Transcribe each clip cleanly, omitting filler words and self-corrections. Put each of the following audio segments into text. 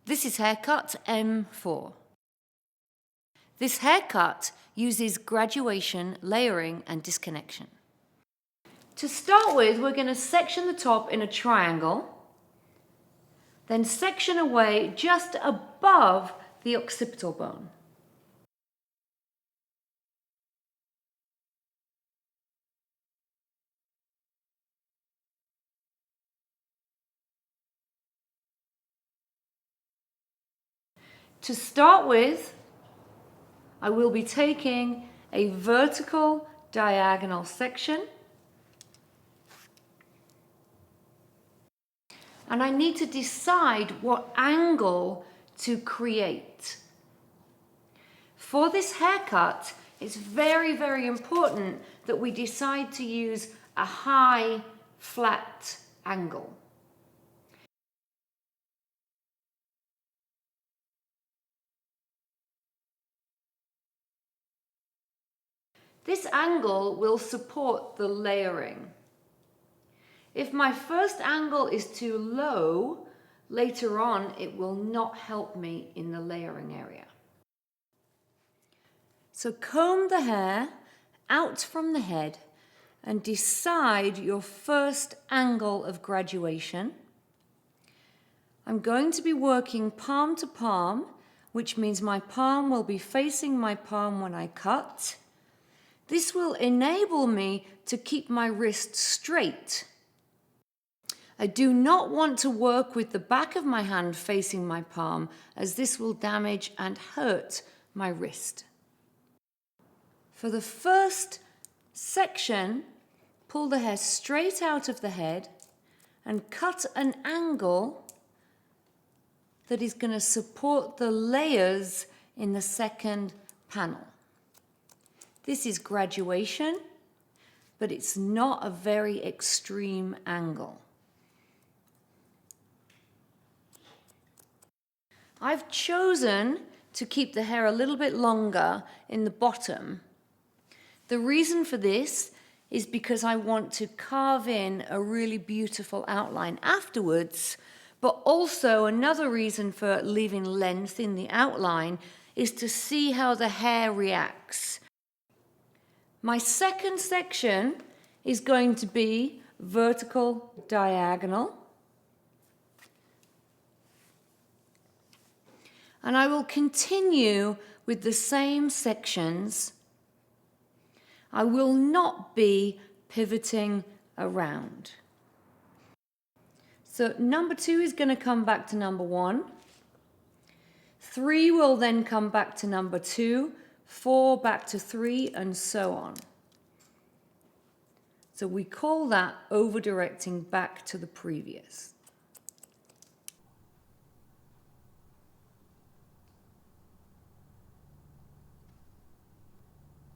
This is haircut M4. This haircut uses graduation, layering, and disconnection. To start with, we're going to section the top in a triangle, then section away just above the occipital bone. To start with, I will be taking a vertical diagonal section, and I need to decide what angle to create. For this haircut, it's very, very important that we decide to use a high, flat angle. This angle will support the layering. If my first angle is too low, later on it will not help me in the layering area. So comb the hair out from the head and decide your first angle of graduation. I'm going to be working palm to palm, which means my palm will be facing my palm when I cut. This will enable me to keep my wrist straight. I do not want to work with the back of my hand facing my palm, as this will damage and hurt my wrist. For the first section, pull the hair straight out of the head and cut an angle that is going to support the layers in the second panel. This is graduation, but it's not a very extreme angle. I've chosen to keep the hair a little bit longer in the bottom. The reason for this is because I want to carve in a really beautiful outline afterwards, but also another reason for leaving length in the outline is to see how the hair reacts. My second section is going to be vertical diagonal. And I will continue with the same sections. I will not be pivoting around. So number 2 is going to come back to number 1. 3 will then come back to number 2. 4 back to 3, and so on. So we call that over-directing back to the previous.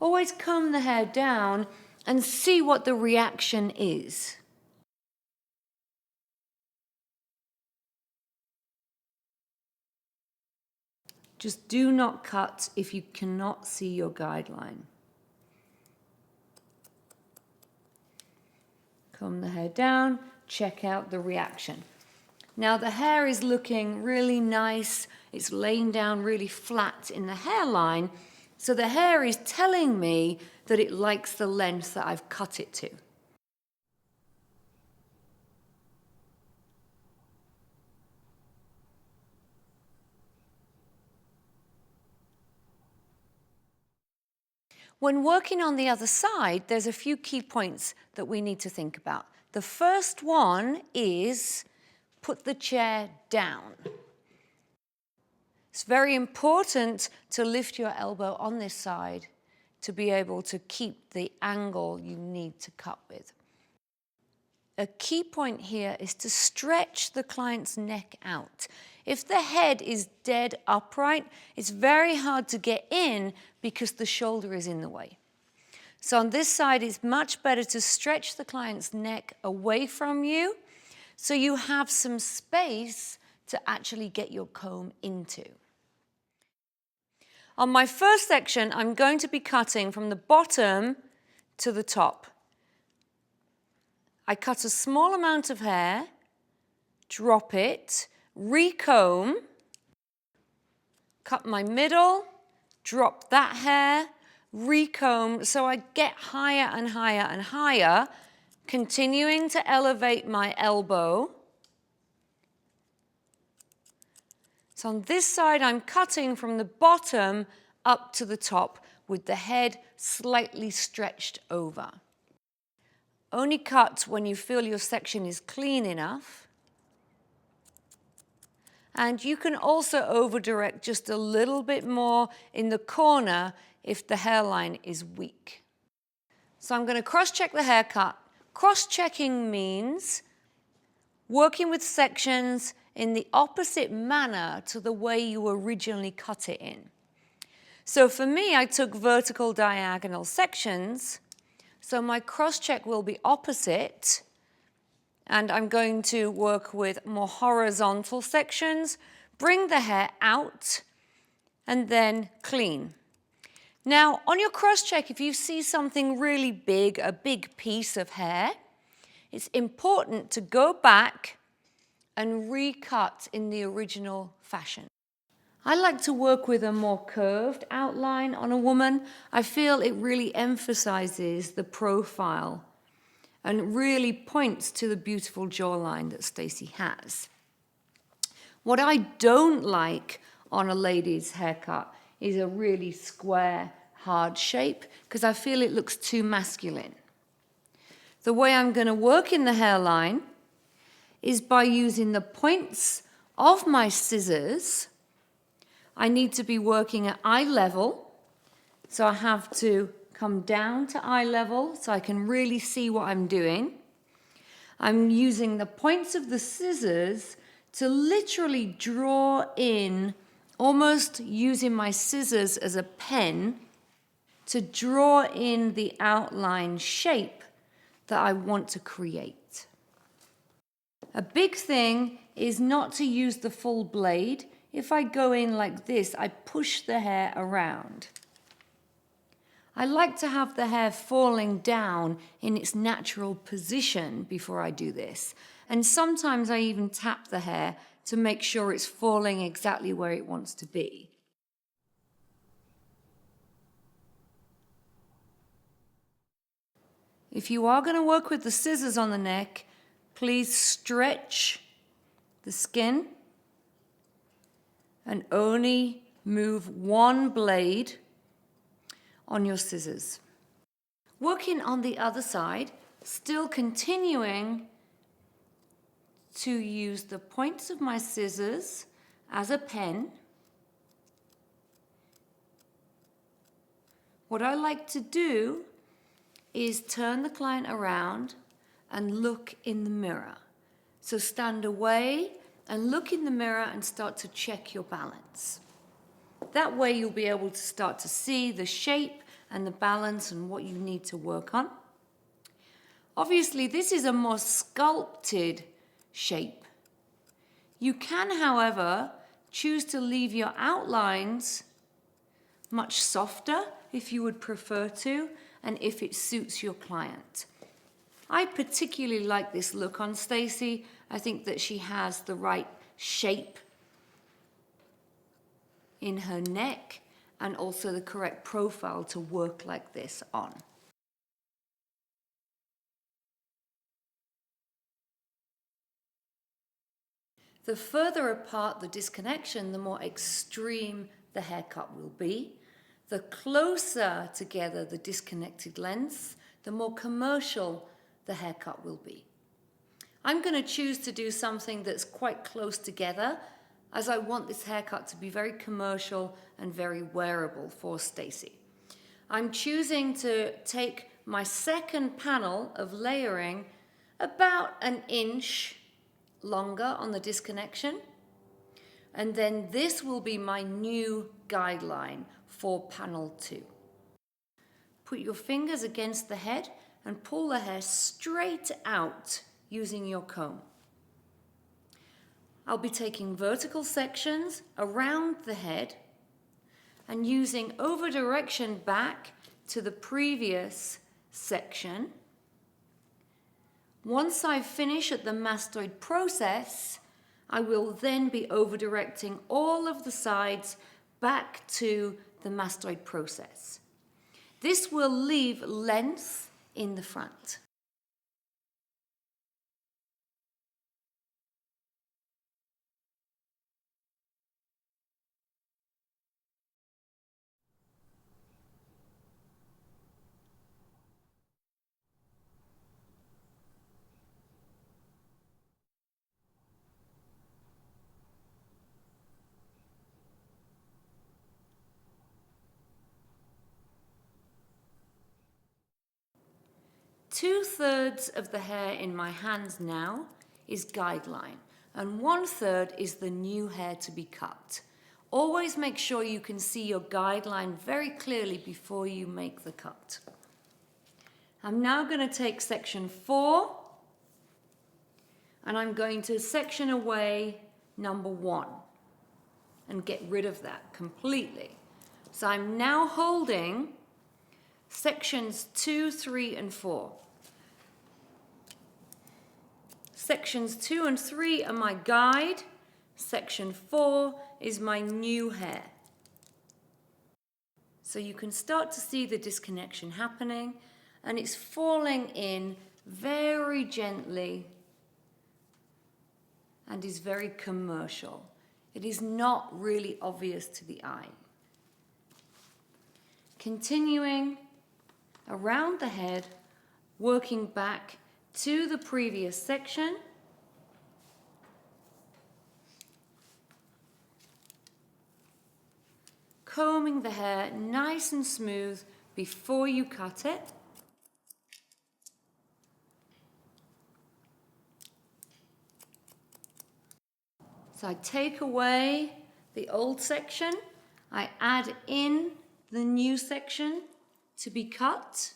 Always comb the hair down and see what the reaction is. Just do not cut if you cannot see your guideline. Comb the hair down, check out the reaction. Now the hair is looking really nice. It's laying down really flat in the hairline. So the hair is telling me that it likes the length that I've cut it to. When working on the other side, there's a few key points that we need to think about. The first one is put the chair down. It's very important to lift your elbow on this side to be able to keep the angle you need to cut with. A key point here is to stretch the client's neck out. If the head is dead upright, it's very hard to get in because the shoulder is in the way. So on this side, it's much better to stretch the client's neck away from you so you have some space to actually get your comb into. On my first section, I'm going to be cutting from the bottom to the top. I cut a small amount of hair, drop it, recomb, cut my middle, drop that hair, recomb, so I get higher and higher and higher, continuing to elevate my elbow. So on this side, I'm cutting from the bottom up to the top with the head slightly stretched over. Only cut when you feel your section is clean enough. And you can also over-direct just a little bit more in the corner if the hairline is weak. So I'm going to cross-check the haircut. Cross-checking means working with sections in the opposite manner to the way you originally cut it in. So for me, I took vertical diagonal sections, so my cross-check will be opposite, and I'm going to work with more horizontal sections, bring the hair out, and then clean. Now, on your cross-check, if you see something really big, a big piece of hair, it's important to go back and recut in the original fashion. I like to work with a more curved outline on a woman. I feel it really emphasizes the profile and really points to the beautiful jawline that Stacey has. What I don't like on a lady's haircut is a really square, hard shape, because I feel it looks too masculine. The way I'm going to work in the hairline is by using the points of my scissors. I need to be working at eye level, so I have to come down to eye level so I can really see what I'm doing. I'm using the points of the scissors to literally draw in, almost using my scissors as a pen to draw in the outline shape that I want to create. A big thing is not to use the full blade. If I go in like this, I push the hair around. I like to have the hair falling down in its natural position before I do this. And sometimes I even tap the hair to make sure it's falling exactly where it wants to be. If you are going to work with the scissors on the neck, please stretch the skin and only move one blade on your scissors. Working on the other side, still continuing to use the points of my scissors as a pen. What I like to do is turn the client around and look in the mirror. So stand away and look in the mirror and start to check your balance. That way you'll be able to start to see the shape and the balance and what you need to work on. Obviously, this is a more sculpted shape. You can, however, choose to leave your outlines much softer if you would prefer to, and if it suits your client. I particularly like this look on Stacey. I think that she has the right shape in her neck and also the correct profile to work like this on. The further apart the disconnection, the more extreme the haircut will be. The closer together the disconnected lengths, the more commercial the haircut will be. I'm going to choose to do something that's quite close together, as I want this haircut to be very commercial and very wearable for Stacey. I'm choosing to take my second panel of layering about an inch longer on the disconnection, and then this will be my new guideline for panel 2. Put your fingers against the head and pull the hair straight out using your comb. I'll be taking vertical sections around the head and using over direction back to the previous section. Once I finish at the mastoid process, I will then be over directing all of the sides back to the mastoid process. This will leave length in the front. Two-thirds of the hair in my hands now is guideline, and 1/3 is the new hair to be cut. Always make sure you can see your guideline very clearly before you make the cut. I'm now going to take section 4 and I'm going to section away number 1 and get rid of that completely. So I'm now holding sections 2, 3, and 4. Sections 2 and 3 are my guide. Section 4 is my new hair. So you can start to see the disconnection happening, and it's falling in very gently and is very commercial. It is not really obvious to the eye. Continuing around the head, working back to the previous section. Combing the hair nice and smooth before you cut it. So I take away the old section, I add in the new section to be cut,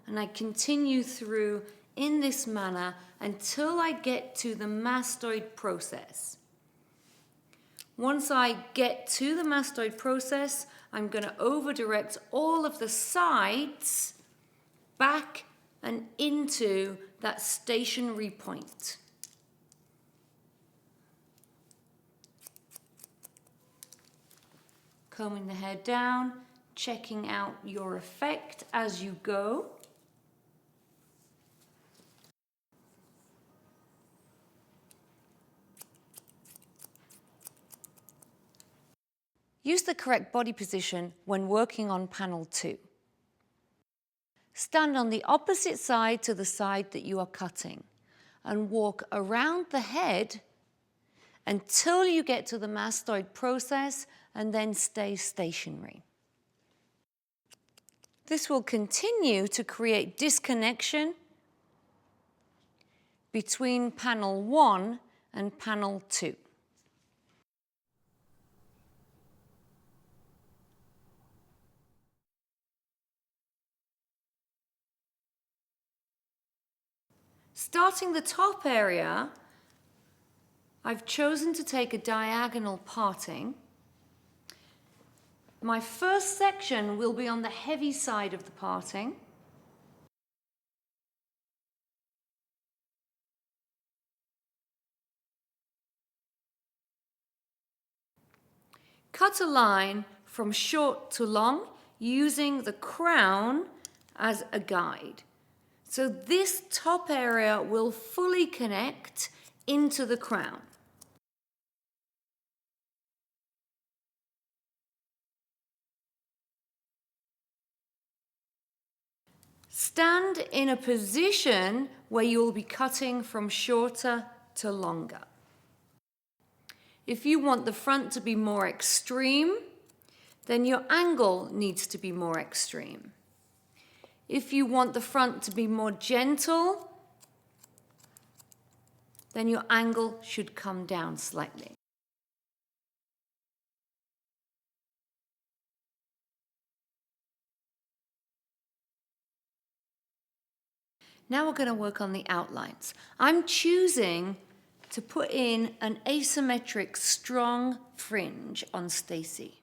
and I continue through in this manner until I get to the mastoid process. Once I get to the mastoid process, I'm going to over-direct all of the sides back and into that stationary point. Combing the hair down, checking out your effect as you go. Use the correct body position when working on panel 2. Stand on the opposite side to the side that you are cutting and walk around the head until you get to the mastoid process and then stay stationary. This will continue to create disconnection between panel 1 and panel 2. Starting the top area, I've chosen to take a diagonal parting. My first section will be on the heavy side of the parting. Cut a line from short to long using the crown as a guide. So this top area will fully connect into the crown. Stand in a position where you'll be cutting from shorter to longer. If you want the front to be more extreme, then your angle needs to be more extreme. If you want the front to be more gentle, then your angle should come down slightly. Now we're going to work on the outlines. I'm choosing to put in an asymmetric strong fringe on Stacey.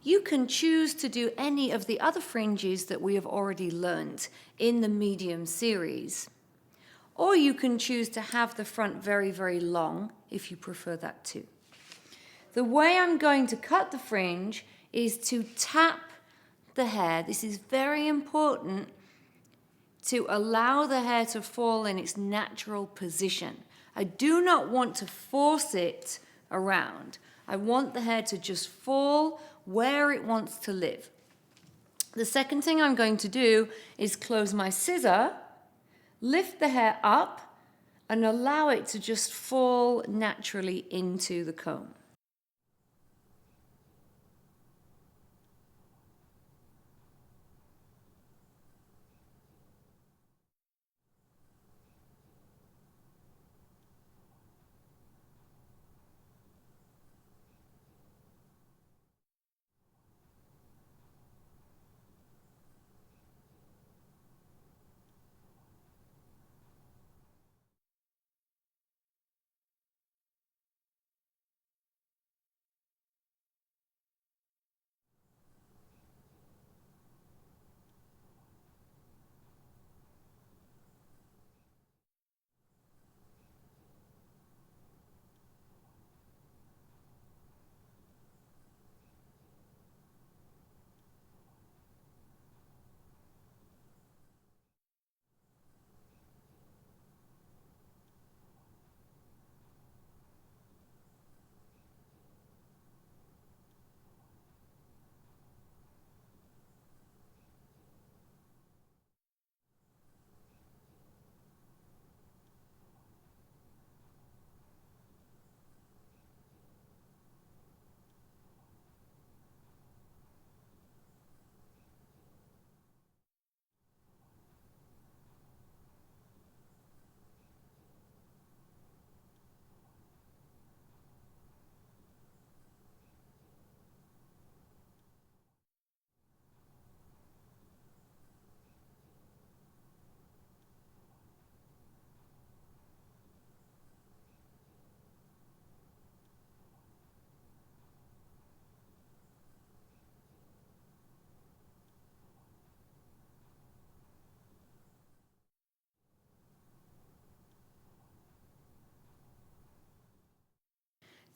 You can choose to do any of the other fringes that we have already learned in the medium series. Or you can choose to have the front very, very long if you prefer that too. The way I'm going to cut the fringe is to tap the hair. This is very important to allow the hair to fall in its natural position. I do not want to force it around. I want the hair to just fall where it wants to live. The second thing I'm going to do is close my scissor, lift the hair up, and allow it to just fall naturally into the comb.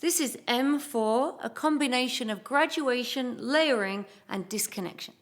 This is M4, a combination of graduation, layering, and disconnection.